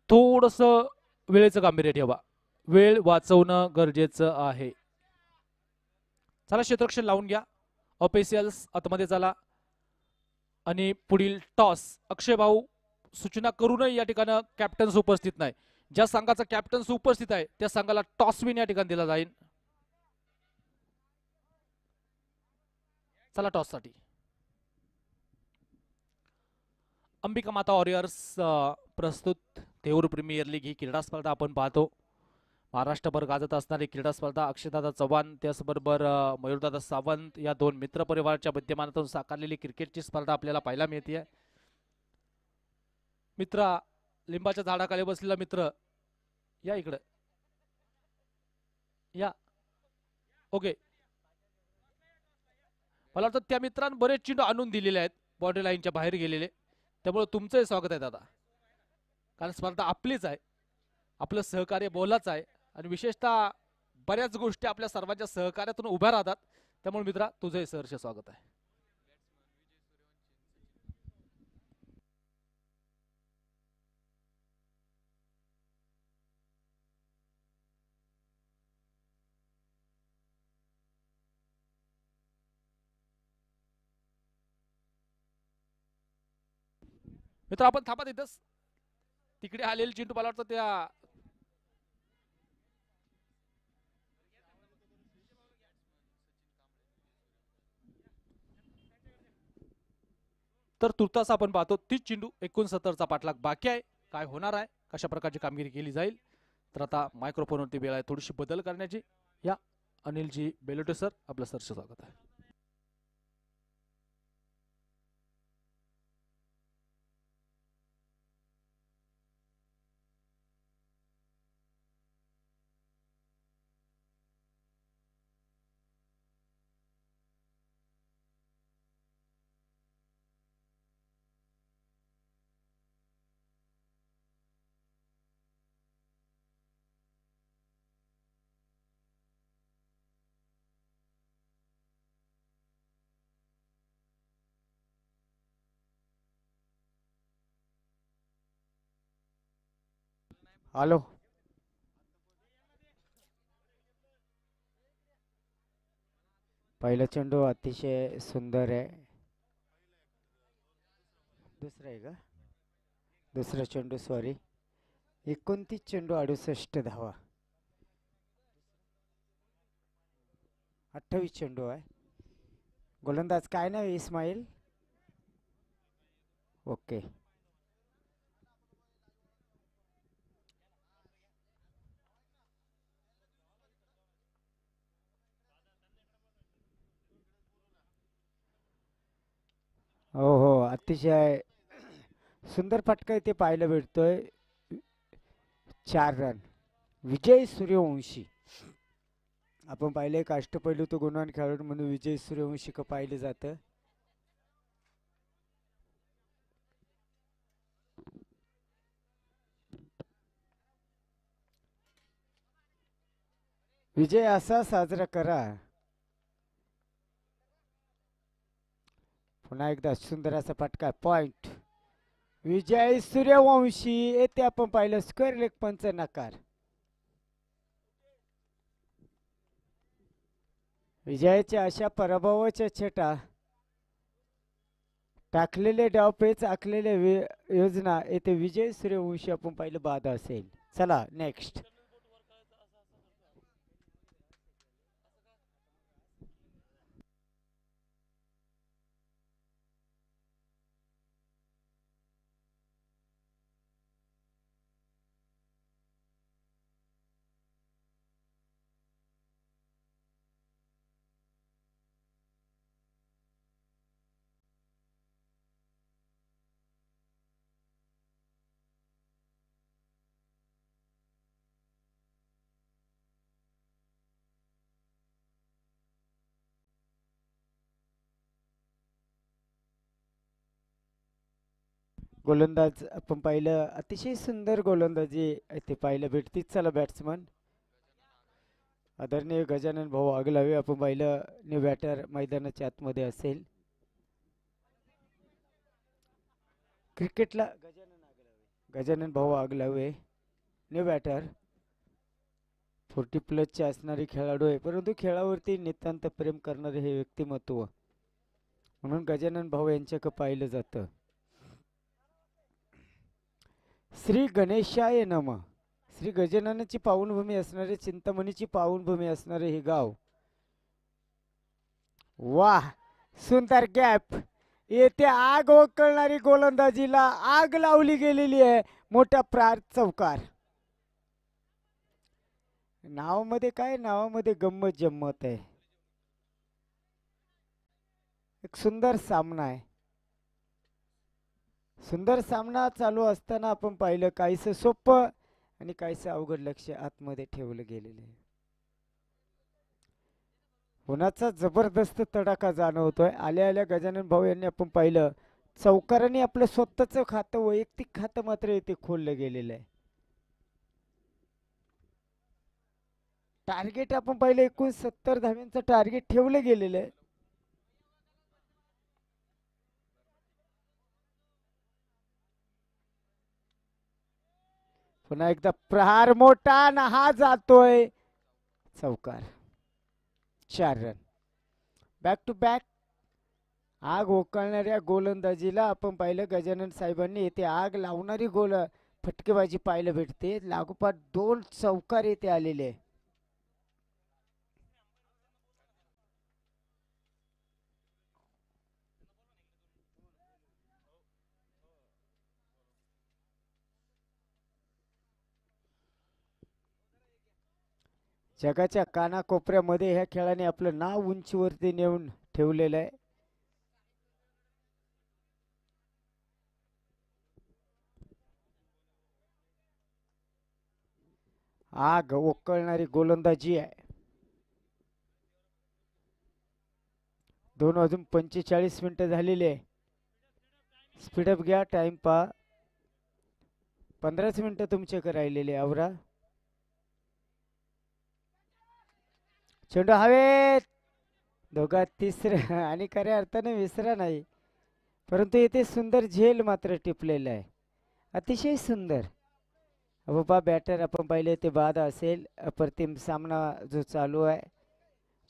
थोडस वेळेचं गांभीर्य ठेवा. वेळ वाचवणं गरजेचं आहे. चला क्षेत्ररक्षण लावून घ्या. ऑफिशियल्स आतमध्ये चला आणि पुढील टॉस. अक्षय भाऊ, सूचना करूनही या ठिकाणी कॅप्टन्स उपस्थित नाही. ज्या संघाचा कॅप्टन्स उपस्थित आहे त्या संघाला टॉस विन या ठिकाणी दिला जाईल. चला टॉस साठी. अंबिका माता वॉरियर्स प्रस्तुत देऊर प्रीमियर लीग ही क्रीडा स्पर्धा आपण पाहतो. महाराष्ट्रभर गाजत असणारी क्रीडा स्पर्धा. अक्षयदादा चव्हाण त्याचबरोबर मयूरदादा सावंत या 2 मित्र परिवाराच्या माध्यमातून साकारलेली क्रिकेटची स्पर्धा आपल्याला पाहायला मिळते. मित्र, लिंबाच्या झाडाखाली बसलेला मित्र या इकडे या. ओके, मला वाटतं त्या मित्रांनी बरेच चेंडू आणून दिलेले आहेत बाउंड्री लाईनच्या बाहेर गेलेले. त्यामुळे तुमचंही स्वागत आहे दादा, कारण स्पर्धा आपलीच आहे, आपलं सहकार्य बोलाच आहे आणि विशेषतः बऱ्याच गोष्टी आपल्या सर्वांच्या सहकार्यातून उभ्या राहतात. त्यामुळे मित्रा तुझंही सहर्ष स्वागत आहे. मित्र आपण थांबा तिथंच. तिकडे आलेले चिंटू मला वाटतं त्या तर तुर्तास आपण पाहतो 30 चेंडू 69चा पाठलाग बाकी आहे. काय होणार आहे, कशा प्रकारची कामगिरी केली जाईल. तर आता मायक्रोफोनवरती वेळ आहे थोडीशी बदल करण्याची. या अनिलजी बेलोटे सर, आपलं सरचं स्वागत आहे. हॅलो. पहिला चेंडू अतिशय सुंदर आहे. दुसरा आहे का? दुसरा चेंडू सॉरी. 29 चेंडू 68 धावा. 28 चेंडू आहे. गोलंदाज काय नाव इस्माईल? ओके. हो हो, अतिशय सुंदर फटका इथे पाहायला भेटतोय. 4 रन. विजय सूर्यवंशी. आपण पाहिले एक अष्टपैलू तो गुणवान खेळाडू म्हणून विजय सूर्यवंशी का पाहिलं जातं. विजय असा साजरा करा. पुन्हा एकदा सुंदर असा फटका. पॉइंट विजय सूर्यवंशी. येथे आपण पाहिलं स्क्वेअर लेग पंच नकार. विजयाच्या अशा पराभवाच्या छटा टाकलेले डावपेच आखलेल्या योजना येथे विजय सूर्यवंशी आपण पाहिलं बाद असेल. चला नेक्स्ट. गोलंदाज आपण पाहिलं अतिशय सुंदर गोलंदाजी इथे पाहायला भेटतीच. चला बॅट्समन आदरणीय गजानन भाऊ आगलावे आपण पाहिलं न्यू बॅटर मैदानाच्या आतमध्ये असेल. क्रिकेटला गजानन भाऊ आगलावे न्यू बॅटर 40+ असणारे खेळाडू आहे, परंतु खेळावरती नितांत प्रेम करणारे हे व्यक्तिमत्व म्हणून गजानन भाऊ यांच्याकडे पाहिलं जातं. श्री गणेशाय नमः. श्री गजाननाची पावनभूमी असणारे, चिंतामणीची पावनभूमी असणारे हे गाव. वाह, सुंदर गॅप. येथे आग ओकळणारी गोलंदाजीला आग लावली गेलेली आहे. मोठा प्रार चौकार. नावामध्ये काय, नावामध्ये गंमत जम्मत आहे. एक सुंदर सामना आहे. सुंदर सामना चालू असताना आपण पाहिलं काहीसं सोपं आणि काहीसं अवघड लक्ष आतमध्ये ठेवलं गेलेलं आहे. उन्हाचा जबरदस्त तडाखा जाणवतोय. आल्या आल्या गजानन भाऊ यांनी आपण पाहिलं चौकाराने आपलं स्वतःचं खातं, वैयक्तिक खातं मात्र इथे खोललं गेलेलं आहे. टार्गेट आपण पाहिलं 69 धाव्यांचं टार्गेट ठेवलं गेलेलं आहे. पुन्हा एकदा प्रहार मोठा ना हा जातोय चौकार. 4 रन. बॅक टू बॅक आग ओकळणाऱ्या गोलंदाजीला आपण पाहिलं गजानन साहेबांनी येथे आग लावणारी फटकेबाजी पाहायला भेटते. लागोपाठ 2 चौकार येथे आलेले. जगाच्या कानाकोपऱ्यामध्ये ह्या खेळाने आपलं नाव उंचीवरती नेऊन ठेवलेलं आहे. आग ओकळणारी गोलंदाजी आहे. 2:45 झालेले आहे. स्पीडअप घ्या, टाइम पहा. 15च मिनिटं तुमच्याकडे राहिलेले. आवरा. चेंडू हवेत. दोघात तिसरं आणि खऱ्या अर्थाने विसरा नाही. परंतु येथे सुंदर झेल मात्र टिपलेला आहे. अतिशय सुंदर. बाबा बॅटर आपण पाहिले ते बाद असेल. अप्रतिम सामना जो चालू आहे.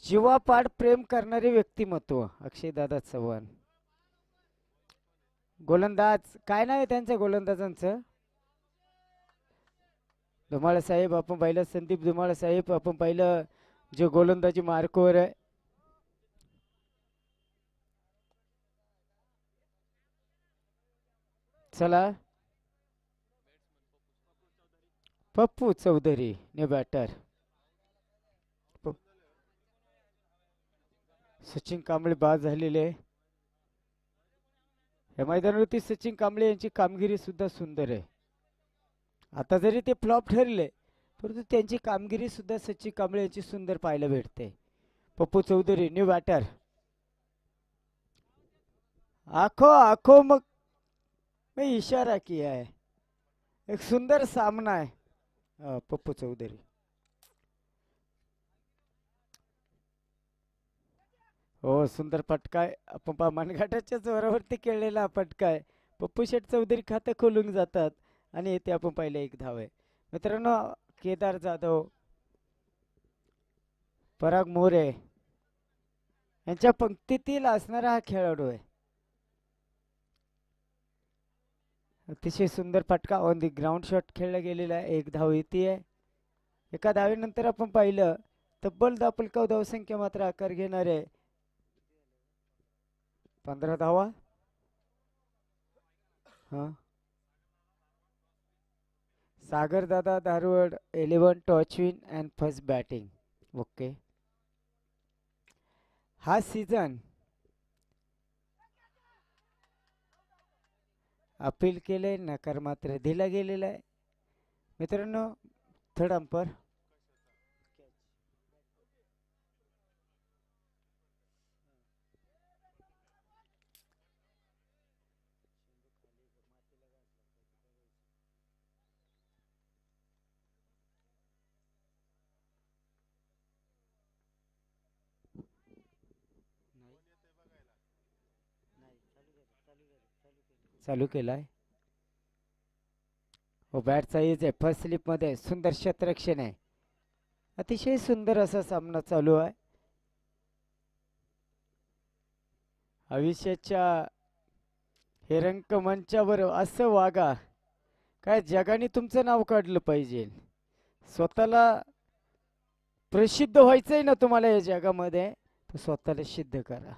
जीवापाड प्रेम करणारे व्यक्तिमत्व अक्षयदादा चव्हाण. गोलंदाज काय नाव आहे त्यांच्या गोलंदाजांचं? धुमाळ साहेब आपण पाहिलं. संदीप धुमाळ साहेब आपण पाहिलं जे गोलंदाजी मार्कवर आहे. चला पप्पू चौधरी ने बॅटर. सचिन कांबळे बाद झालेले. या मैदानावरती सचिन कांबळे यांची कामगिरी सुद्धा सुंदर आहे. आता जरी ते फ्लॉप ठरले परंतु त्यांची कामगिरी सुद्धा सचिन कांबळे यांची सुंदर पाहायला भेटते. Pappu Chaudhari new batter. आखो आखो मग मैं इशारा किया है. एक सुंदर सामना है. पप्पू चौधरी. हो सुंदर फटका आहे. आपण पहा मनगटाच्या जोरावरती खेळलेला फटका आहे. पप्पू शेठ चौधरी खातं खोलून जातात आणि येथे आपण पाहिलं एक धाव आहे. मित्रांनो केदार जाधव, पराग मोरे यांच्या पंक्तीतील असणारा हा खेळाडू आहे. अतिशय सुंदर फटका ऑन दी ग्राउंड शॉट खेळला गेलेला आहे. एक धाव येते. एका धावेनंतर आपण पाहिलं तब्बल दापलकाव धावसंख्या मात्र आकार घेणार आहे. 15 धावा. हा सागर दादा Dharwad 11 toss win and first batting. Okay. हा सीझन अपील केले, नकार मात्र दिला गेलेला आहे. मित्रांनो थर्ड अंपर. चालू केलाय. हो बॅटचा इज आहे. फर्स्ट स्लिप मध्ये सुंदर क्षेत्ररक्षण आहे. अतिशय सुंदर असा सामना चालू आहे. आयुष्याच्या हे रंगमंचावर असं वागा काय जगाने तुमचं नाव काढलं पाहिजे. स्वतःला प्रसिद्ध व्हायचंय ना तुम्हाला या जगामध्ये तर स्वतःला सिद्ध करा.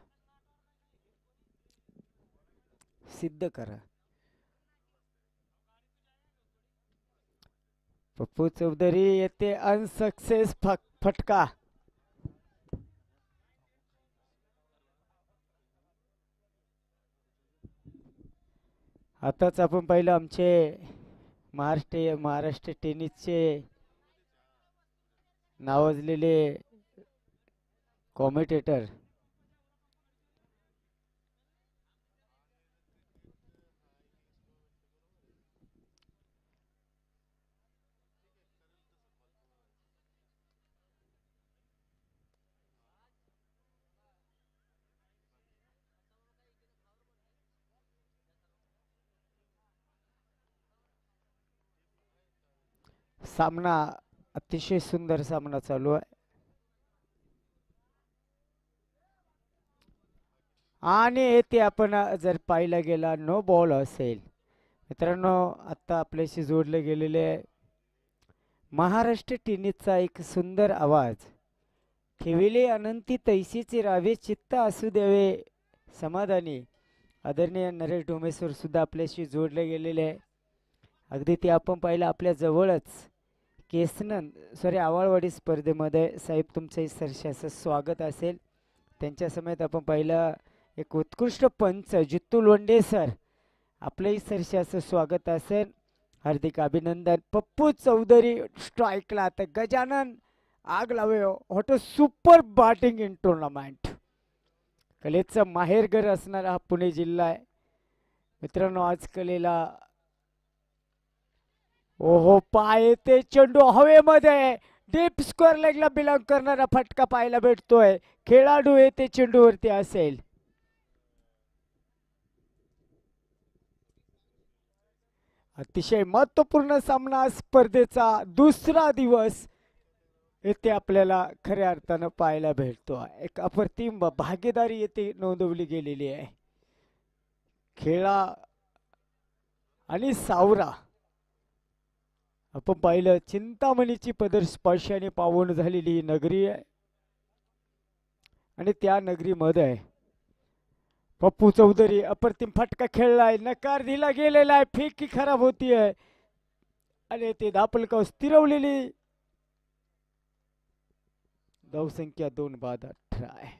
सिद्ध करा. पप्पू चौधरी येते अनसक्सेस फटका. आताच आपण पाहिलं आमचे महाराष्ट्र टेनिसचे नावाजलेले कॉमेंटेटर सामना अतिशय सुंदर सामना चालू आहे. आणि येथे आपण जर पाहिला गेला नो बॉल असेल. मित्रांनो आता आपल्याशी जोडले गेलेले महाराष्ट्र टीनीचा एक सुंदर आवाज. ठेविले अनंती तैसीचे रावे चित्त असू द्यावे समाधानी. आदरणीय नरेश डोमेश्वर सुद्धा आपल्याशी जोडले गेलेले आहे. अगदी ते आपण पाहिलं आपल्या जवळच केसनन सॉरी आवाळवाडी स्पर्धेमध्ये. साहेब तुमचंही सरशाचं स्वागत असेल. त्यांच्या समेत आपण पाहिलं एक उत्कृष्ट पंच जित्तू लोंढे सर, आपलंही सरशाचं स्वागत असेल. हार्दिक अभिनंदन. पप्पू चौधरी स्ट्राईकला. आता गजानन आग लावे. What a super batting in tournament. कलेचं माहेरघर असणारा हा पुणे जिल्हा आहे मित्रांनो. आज कलेला ओहो पाय ते चेंडू हवेमध्ये डीप स्क्वेअर लेगला बिलॉंग करणारा फटका पाहायला भेटतोय. खेळाडू येते चेंडूवरती असेल. अतिशय महत्वपूर्ण सामना स्पर्धेचा दुसरा दिवस येथे आपल्याला खऱ्या अर्थानं पाहायला भेटतो. एक अप्रतिम भागीदारी येथे नोंदवली गेलेली आहे. खेळा आणि सावरा. आपण पाहिलं चिंतामणीची पदर स्पर्शाने पावन झालेली ही नगरी आहे आणि त्या नगरीमध्ये पप्पू चौधरी अप्रतिम फटका खेळलाय. नकार दिला गेलेला आहे. फेकी खराब होतीये आणि ते धापलकाव स्थिरवलेली धावसंख्या 2 बाद 18 आहे.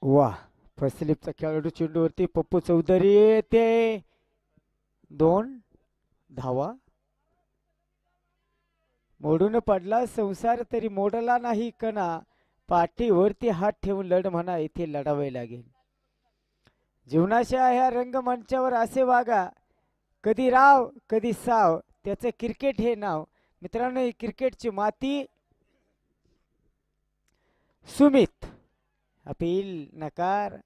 वा फसलिपचा खेळाडू चेंडूवरती पप्पू चौधरी ते 2 धावा. मोडून पडला संसार तरी मोडला नाही कणा. पाठीवरती हात ठेवून लढ म्हणा इथे लढावे लागेल. जीवनाच्या ह्या रंगमंचावर असे वागा. कधी राव कधी साव. त्याचं क्रिकेट हे नाव. मित्रांनो ही क्रिकेटची माती. सुमित अपील नकार.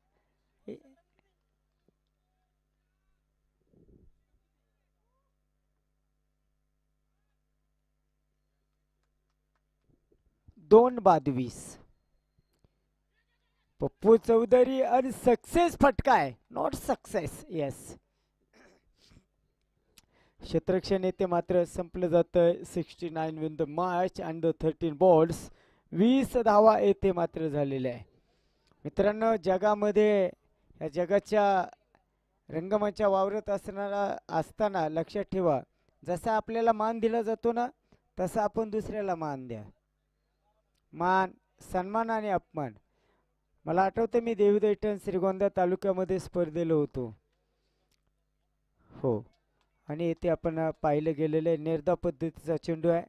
दोन बाद 20. पप्पू चौधरी आणि सक्सेस फटका आहे. Not success yes. क्षेत्ररक्षण येथे मात्र संपलं जातंय. 69 win the match and the 13 balls. 20 धावा येथे मात्र झालेल्या आहे. मित्रांनो जगामध्ये या जगाच्या रंगमंचा वावरत असताना लक्षात ठेवा जसा आपल्याला मान दिला जातो ना तसा आपण दुसऱ्याला मान द्या. मान सन्मान आणि अपमान. मला आठवतं मी देवदैठण श्रीगोंदा तालुक्यामध्ये स्पर्धेला होतो. हो आणि येथे आपण पाहिलं गेलेले नेरदा पद्धतीचा चेंडू आहे.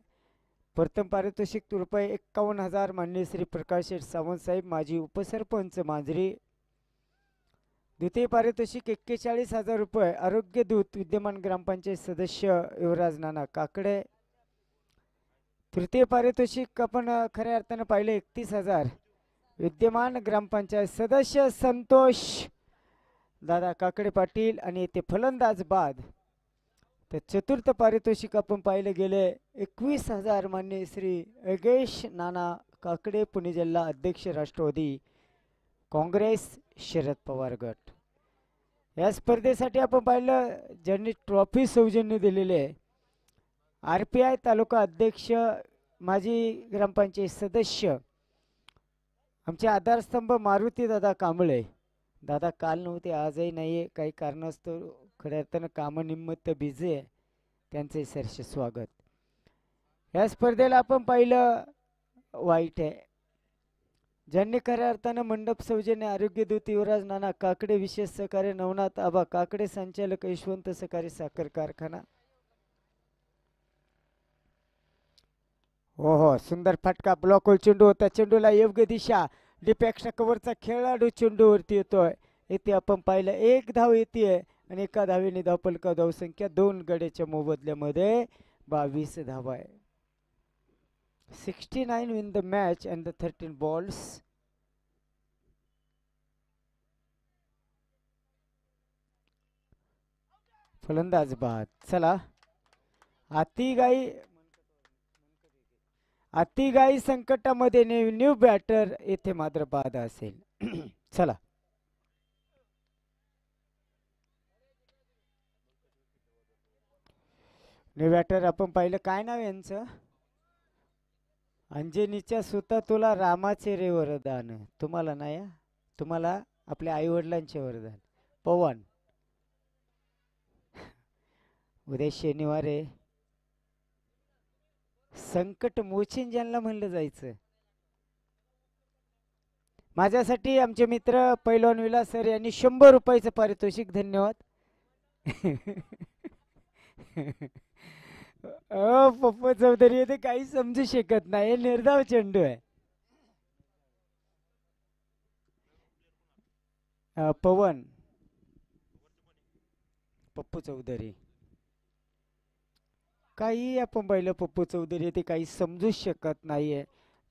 प्रथम पारितोषिक ₹51,000 माननीय श्री प्रकाश शेठ सावंत साहेब माजी उपसरपंच मांजरी. द्वितीय पारितोषिक ₹41,000 आरोग्य दूत विद्यमान ग्रामपंचायत सदस्य युवराज नाना काकडे. तृतीय पारितोषिक आपण खऱ्या अर्थानं पाहिलं 31,000 विद्यमान ग्रामपंचायत सदस्य संतोष दादा काकडे पाटील आणि ते फलंदाज बाद. तर चतुर्थ पारितोषिक आपण पाहिलं गेले 21,000 मान्य श्री योगेश नाना काकडे पुणे जिल्हा अध्यक्ष राष्ट्रवादी काँग्रेस शरद पवार गट. या स्पर्धेसाठी आपण पाहिलं ज्यांनी ट्रॉफी सौजन्य दिलेले आहे RPI तालुका अध्यक्ष माजी ग्रामपंचायत सदस्य आमचे आधारस्तंभ मारुती दादा कांबळे. दादा काल नव्हते आजही नाहीये काही कारणास्तव खऱ्या अर्थानं कामानिमित्त बिझी आहे. त्यांचे सरस स्वागत. या स्पर्धेला आपण पाहिलं वाईट आहे ज्यांनी खऱ्या अर्थानं मंडप सौजन्य आरोग्य दूत युवराज नाना काकडे विशेष सहकार्य नवनाथ आबा काकडे संचालक यशवंत सहकारी साखर कारखाना. हो हो सुंदर फटका ब्लॉक होल चेंडू होता. चेंडूला योग्य दिशा डिपेक्शन कव्हरचा खेळाडू चेंडूवरती येतोय. येथे आपण पाहिलं 1 धाव येते आणि एका धावेने धावपलका धावसंख्या 2 गड्याच्या मोबदल्यामध्ये 22 धावा आहे. 69 win the match and the 13 balls. फलंदाज बाद. चला आती गाई अतिगाई संकटामध्ये न्यू बॅटर येथे मात्र बाद असेल. चला न्यू बॅटर आपण पाहिलं. काय नाव यांचं? अंजनीच्या सुता तुला रामाचे रे वरदान. तुम्हाला नाही हं? तुम्हाला आपल्या आई वडिलांचे वरदान. पवन उद्या शनिवार आहे. संकट मोचीन ज्यांना म्हणलं जायचं. माझ्यासाठी आमचे मित्र पैलवान विलास सर यांनी 100 रुपयाचं पारितोषिक. धन्यवाद. पप्पू चौधरी ते काही समजू शकत नाही. निर्धाव चेंडू आहे. पवन पप्पू चौधरी काही आपण पाहिलं. पप्पू चौधरी ते काही समजू शकत नाहीये.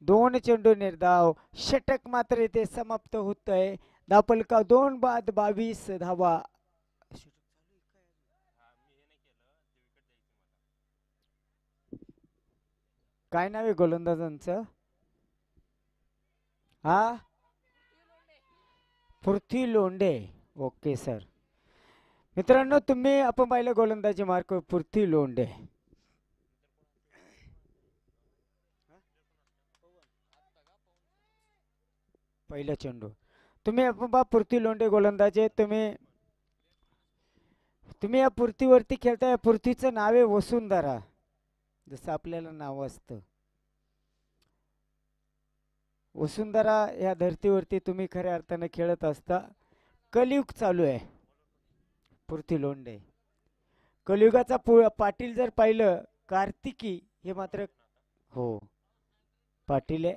2 चेंडू निर्धाव. षटक मात्र इथे समाप्त होत आहे. धापलका 2 बाद 22 धावा. काय नाव आहे गोलंदाजांचं? हा पृथ्वी लोंढे. Okay sir. मित्रांनो तुम्ही आपण पाहिलं गोलंदाजी मार्क पृथ्वी लोंढे. पहिला चेंडू तुम्ही आपण पहा पृथ्वी लोंढे गोलंदाजे. तुम्ही या पृथ्वीवरती खेळताय. पृथ्वीचं नाव आहे वसुंधरा. जसं आपल्याला नाव असतं वसुंधरा. या धर्तीवरती तुम्ही खऱ्या अर्थाने खेळत असता. कलियुग चालू आहे. पृथ्वी लोंढे कलियुगाचा पाटील जर पाहिलं कार्तिकी हे मात्र हो पाटील आहे.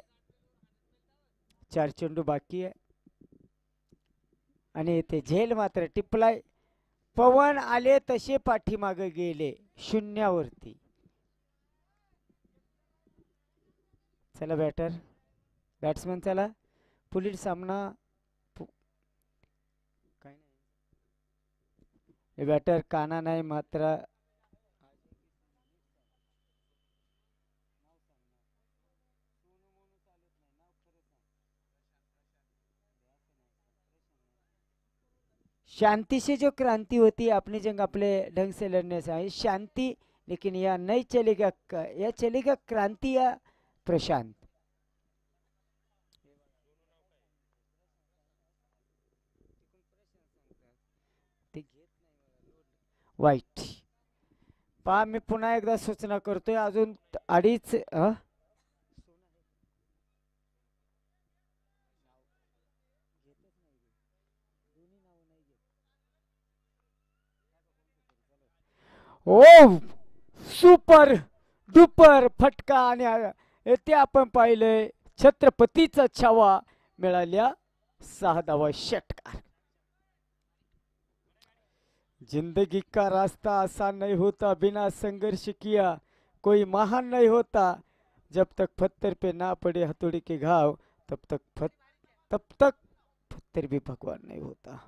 4 चेंडू बाकी आहे आणि इथे झेल मात्र टिपलाय. पवन आले तसे पाठीमागे गेले शून्यावरती. चला बॅट्समन चला. पुढील सामना बॅटर काना नाही मात्र शांति से जो क्रांति होती है अपनी जंग अपने ढंग से लड़ने से आई शांति. लेकिन यह नहीं चलेगा. यह चलेगा क्रांति या प्रशांत. वाईट. पहा मी पुन्हा एकदा सूचना करतोय. अजून 2.5 ओ सुपर डुपर फटका. आणि येथे आपण पाहिलंय छत्रपतीचा छावा मिळाल्या 6 धावा. षटकार. जिंदगी का रास्ता आसान नहीं होता. बिना संघर्ष किया कोई महान नहीं होता. जब तक पत्थर पे ना पड़े हथौड़ी के घाव तब तक पत्थर भी भगवान नहीं होता.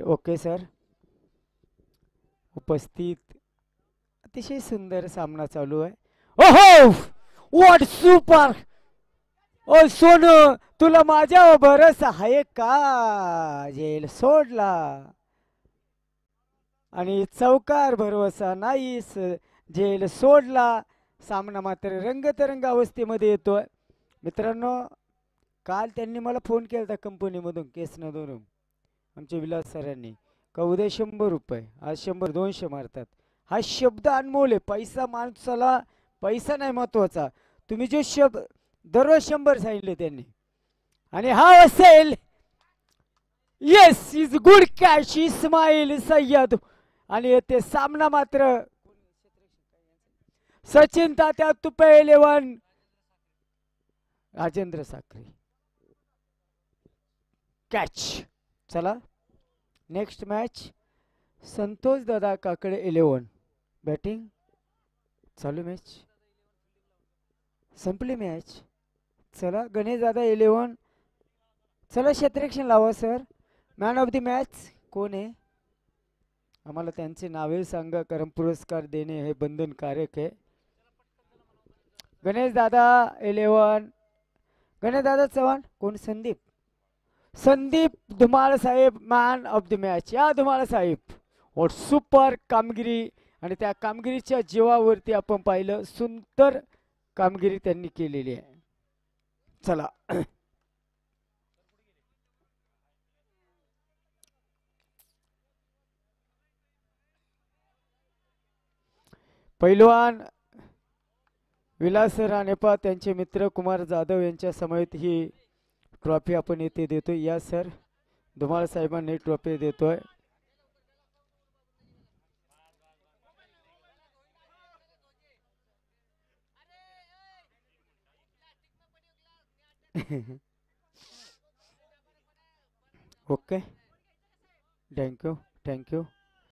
Okay sir. उपस्थित अतिशय सुंदर सामना चालू आहे. ओहो व्हॉट सुपर. ओ सोनू तुला माझ्यावर भरोसा आहे का? जेल सोडला आणि चौकार भरोसा नाहीस. जेल सोडला. सामना मात्र रंगतरंग अवस्थेमध्ये येतोय. मित्रांनो काल त्यांनी मला फोन केला होता कंपनीमधून केसनधरून आमचे विलास सरांनी का उद्या 100 रुपये आज 100 200 मारतात. हा शब्द अनमोल आहे. पैसा माणसाला पैसा नाही महत्वाचा. तुम्ही जो शब्द दररोज 100 सांगितले त्यांनी आणि हा असेल yes is good catch Ismail Sayyad. आणि येथे सामना मात्र सचिन तात्या तुपे 11 राजेंद्र साखरे कॅच. चला next match Santosh Dada Kakade 11 batting चालू. मॅच संपली मॅच. चला गणेश दादा 11. चला क्षेत्ररक्षण लावा sir. Man of the match कोण आहे? आम्हाला त्यांचे नावे सांगा, कारण पुरस्कार देणे हे बंधनकारक आहे. गणेश दादा 11. गणेश दादा चव्हाण. कोण? संदीप. संदीप धुमाळ साहेब मॅन ऑफ द मॅच. या धुमाळ साहेब और सुपर कामगिरी, आणि त्या कामगिरीच्या जीवावरती आपण पाहिलं सुंदर कामगिरी त्यांनी केलेली आहे. चला पैलवान विलास राणेपा त्यांचे मित्र कुमार जाधव यांच्या समेत ही ट्रॉफी आपण येथे देतोय. या सर, धुमाळ साहेबांनी ट्रॉफी देतोय. Okay, thank you thank you.